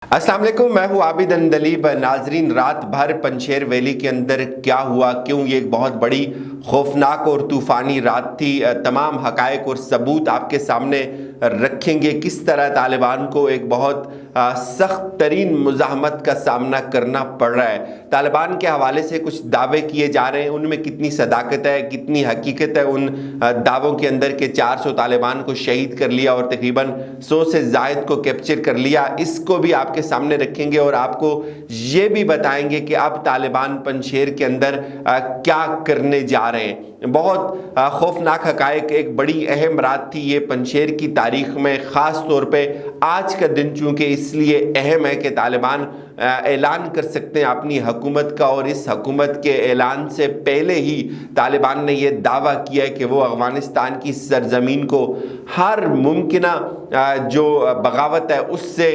अस्सलाम वालेकुम, मैं हूँ आबिद अंदलीब। नाजरीन, रात भर पंजशेर वैली के अंदर क्या हुआ, क्यों ये एक बहुत बड़ी खौफनाक और तूफ़ानी रात थी। तमाम हक़ाइक़ और सबूत आपके सामने रखेंगे। किस तरह तालिबान को एक बहुत सख्त तरीन मुज़ाहमत का सामना करना पड़ रहा है। तालिबान के हवाले से कुछ दावे किए जा रहे हैं, उनमें कितनी सदाकत है, कितनी हकीकत है उन दावों के अंदर के 400 तालिबान को शहीद कर लिया और तकरीबन 100 से ज़ायद को कैप्चर कर लिया, इसको भी आपके सामने रखेंगे और आपको ये भी बताएंगे कि अब तालिबान पंजशेर के अंदर क्या करने जा रहे हैं। बहुत खौफनाक हक़ाइक़, एक बड़ी अहम रात थी ये पंजशेर की तारीख़ में। ख़ास तौर पे आज का दिन चूँकि इसलिए अहम है कि तालिबान ऐलान कर सकते हैं अपनी हुकूमत का, और इस हुकूमत के ऐलान से पहले ही तालिबान ने यह दावा किया है कि वो अफ़गानिस्तान की सरज़मीन को हर मुमकिना जो बगावत है उससे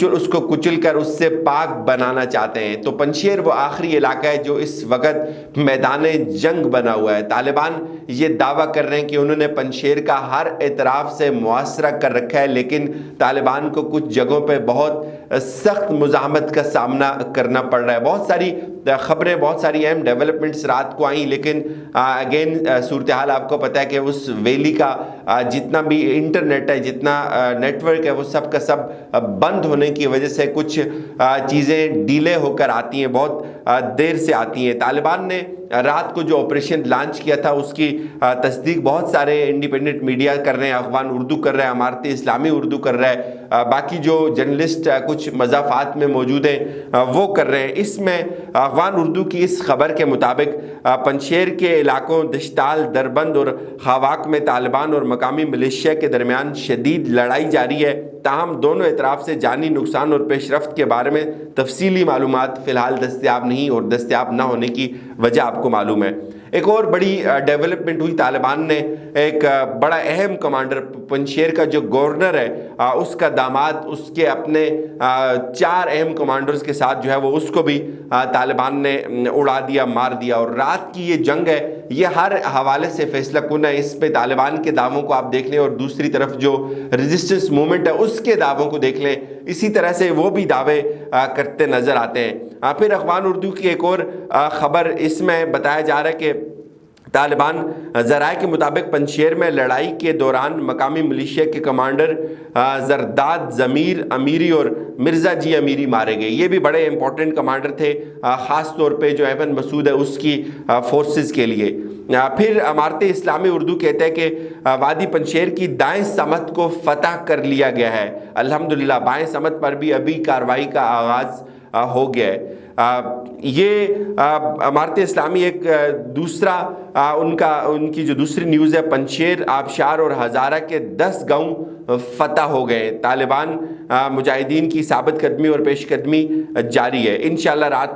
उसको कुचल कर उससे पाक बनाना चाहते हैं। तो पंजशेर वो आखिरी इलाका है जो इस वक्त मैदान जंग बना हुआ है। तालिबान ये दावा कर रहे हैं कि उन्होंने पंजशेर का हर एतराफ़ से मुआसरा कर रखा है, लेकिन तालिबान को कुछ जगहों पे बहुत सख्त मुज़ाहमत का सामना करना पड़ रहा है। बहुत सारी ख़बरें, बहुत सारी अहम डेवलपमेंट्स रात को आई, लेकिन अगेन सूरत हाल आपको पता है कि उस वैली का जितना भी इंटरनेट है, जितना नेटवर्क है, वो सब का सब बंद होने की वजह से कुछ चीज़ें डिले होकर आती हैं, बहुत देर से आती हैं। तालिबान ने रात को जो ऑपरेशन लॉन्च किया था उसकी तस्दीक बहुत सारे इंडिपेंडेंट मीडिया कर रहे हैं। अफ़गान उर्दू कर रहा है, इमारत इस्लामी उर्दू कर रहा है, बाकी जो जर्नलिस्ट कुछ मज़ाफ़ात में मौजूद हैं वो कर रहे हैं। इसमें अफ़गान उर्दू की इस खबर के मुताबिक पंजशेर के इलाकों दश्ताल, दरबंद और खावाक में तालिबान और मकामी मिलिशिया के दरमियान शदीद लड़ाई जारी है। ताहम दोनों एतराफ़ से जानी नुकसान और पेशरफ्त के बारे में तफसीली मालूमात फ़िलहाल दस्तयाब नहीं, और दस्तयाब ना होने की वजह आपको मालूम है। एक और बड़ी डेवलपमेंट हुई, तालिबान ने एक बड़ा अहम कमांडर, पंजशेर का जो गवर्नर है उसका दामाद, उसके अपने 4 अहम कमांडर्स के साथ जो है वो उसको भी तालिबान ने उड़ा दिया, मार दिया। और रात की ये जंग है, ये हर हवाले से फैसला कुन है। इस पे तालिबान के दावों को आप देख लें और दूसरी तरफ जो रेजिस्टेंस मूवमेंट है उसके दावों को देख लें, इसी तरह से वो भी दावे करते नज़र आते हैं। फिर अखबार उर्दू की एक और ख़बर, इसमें बताया जा रहा है कि तालिबान ज़राए के मुताबिक पंजशेर में लड़ाई के दौरान मकामी मिलिशिया के कमांडर जरदाद ज़मीर अमीरी और मिर्ज़ा जी अमीरी मारे गए। ये भी बड़े इंपॉर्टेंट कमांडर थे, ख़ास तौर पे जो अहमद मसूद है उसकी फोर्सेस के लिए। फिर इमारत इस्लामी उर्दू कहते हैं कि वादी पंजशेर की दाएं समत को फतह कर लिया गया है। अल्हम्दुलिल्लाह, बाएं समत पर भी अभी कार्रवाई का आगाज़ हो गया है। ये इमारत इस्लामी एक दूसरा उनकी जो दूसरी न्यूज़ है, पंजशेर, आबशार और हज़ारा के 10 गाँव फतह हो गए। तालिबान मुजाहिदीन की साबित कदमी और पेशकदमी जारी है। इंशाअल्लाह रात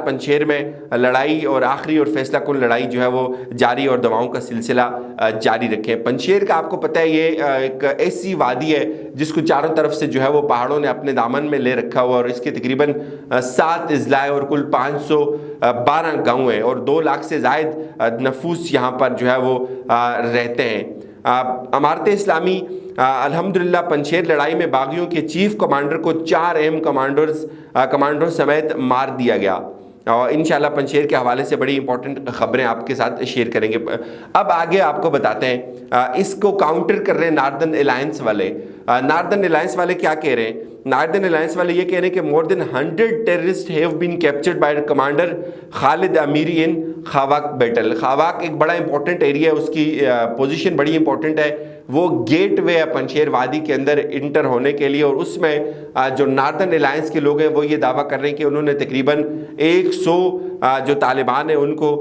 पंजशेर में लड़ाई और आखिरी और फैसला कुन लड़ाई जो है वो जारी और दवाओं का सिलसिला जारी रखें। पंजशेर का आपको पता है ये एक ऐसी वादी है जिसको चारों तरफ से जो है वो पहाड़ों ने अपने दामन में ले रखा हुआ, और इसके तकरीबन 7 अजलाए और कुल 512 गाँव हैं और 2 लाख से ज़ायद नफूस यहाँ पर जो है वो रहते हैं। इमारत इस्लामी अल्हम्दुलिल्लाह पंजशेर लड़ाई में बागियों के चीफ कमांडर को 4 अहम कमांडरों समेत मार दिया गया। और इंशाल्लाह पंजशेर के हवाले से बड़ी इंपॉर्टेंट ख़बरें आपके साथ शेयर करेंगे। अब आगे आपको बताते हैं, इसको काउंटर कर रहे हैं नार्दर्न अलायंस वाले। नार्दर्न अलायंस वाले क्या कह रहे हैं? नार्दर्न अलायंस वाले ये कह रहे हैं कि more than 100 terrorist have been captured by commander Khalid Amiri in खावाक battle. खावाक एक बड़ा इंपॉर्टेंट एरिया है, उसकी पोजीशन बड़ी इंपॉर्टेंट है, वो गेट वे है पंजशेर वादी के अंदर इंटर होने के लिए। और उसमें जो नार्दर्न अलायंस के लोग हैं वो ये दावा कर रहे हैं कि उन्होंने तकरीबन 100 जो तालिबान है उनको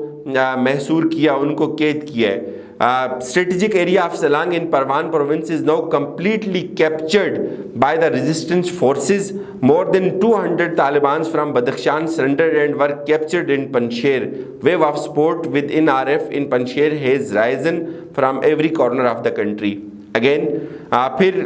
महसूर किया, उनको कैद किया है। Strategic area of Salang in Parwan province is now completely captured by the resistance forces. More than 200 Talibans from Badakhshan surrendered and were captured in Panjshir. Wave of support with NRF in Panjshir has risen from every corner of the country. Again, फिर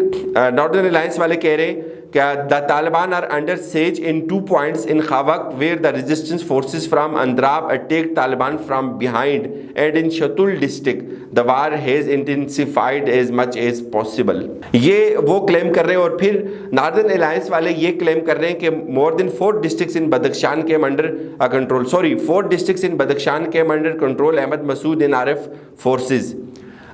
northern alliance वाले कह रहे हैं the Taliban are under siege in 2 points in Khawak where the resistance forces from Andrab attacked Taliban from behind, and in Shatul district the war has intensified as much as possible. یہ وہ claim کر رہے ہیں. اور پھر northern alliance والے یہ claim کر رہے ہیں کہ more than 4 districts in Badakhshan came under control. 4 districts in Badakhshan came under control Ahmad Masood NRF forces.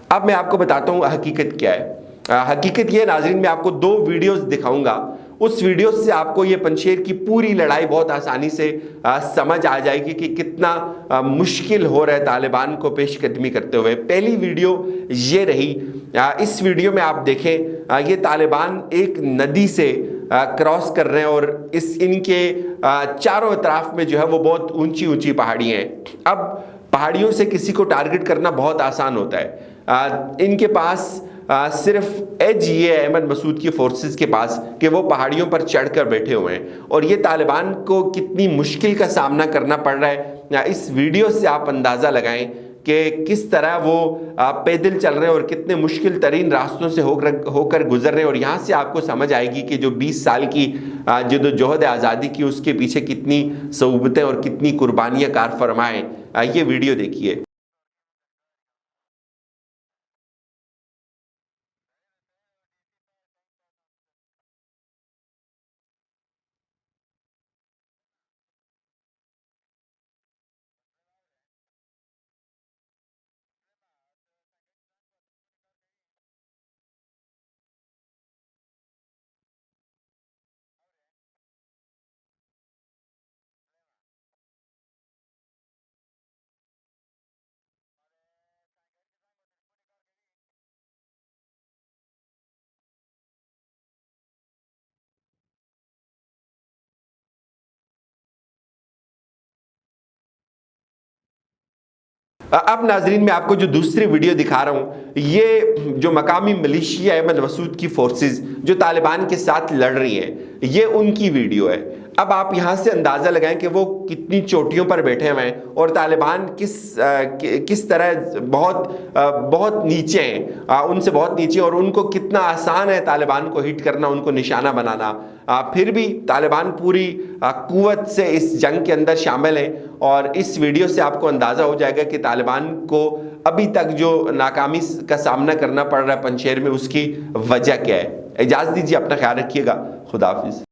اب میں آپ کو بتاتا ہوں حقیقت کیا ہے. حقیقت یہ ناظرین، میں آپ کو 2 ویڈیوز دکھاؤں گا. اس ویڈیوز سے آپ کو یہ پنشیر کی پوری لڑائی بہت آسانی سے سمجھ آ جائے گی کہ کتنا مشکل ہو رہا ہے طالبان کو پیش قدمی کرتے ہوئے. پہلی ویڈیو یہ رہی. اس ویڈیو میں آپ دیکھیں یہ طالبان ایک ندی سے کراس کر رہے ہیں اور ان کے چاروں اطراف میں جو ہے وہ بہت اونچی اونچی پہاڑیاں ہیں. اب پہاڑیوں سے کسی کو ٹارگٹ کرنا بہت آسان ہوتا ہے. ان کے پاس صرف ایج یہ ہے احمد مسعود کی فورسز کے پاس کہ وہ پہاڑیوں پر چڑھ کر بیٹھے ہوئے ہیں. اور یہ طالبان کو کتنی مشکل کا سامنا کرنا پڑ رہا ہے اس ویڈیو سے آپ اندازہ لگائیں کہ کس طرح وہ پیدل چل رہے ہیں اور کتنے مشکل ترین راستوں سے ہو کر گزر رہے ہیں. اور یہاں سے آپ کو سمجھ آئے گی کہ جو 20 سال کی جدوجہد آزادی کی اس کے پیچھے کتنی صعوبتیں اور کتنی قربانیاں کار فرمائیں. یہ ویڈیو دیکھیے. اب ناظرین میں آپ کو جو دوسری ویڈیو دکھا رہا ہوں یہ جو مقامی ملیشیا احمد مسعود کی فورسز جو طالبان کے ساتھ لڑ رہی ہیں یہ ان کی ویڈیو ہے. اب آپ یہاں سے اندازہ لگائیں کہ وہ کتنی چوٹیوں پر بیٹھے ہوئے ہیں اور طالبان کس طرح بہت نیچے ہیں, ان سے بہت نیچے, اور ان کو کتنا آسان ہے طالبان کو ہٹ کرنا, ان کو نشانہ بنانا. پھر بھی طالبان پوری قوت سے اس جنگ کے اندر شامل ہیں. اور اس ویڈیو سے آپ کو اندازہ ہو جائے گا کہ طالبان کو ابھی تک جو ناکامی کا سامنا کرنا پڑ رہا ہے پنشیر میں اس کی وجہ کیا ہے. اجازت دیجیے, اپنا خیال رکھیے گا. خدا حافظ.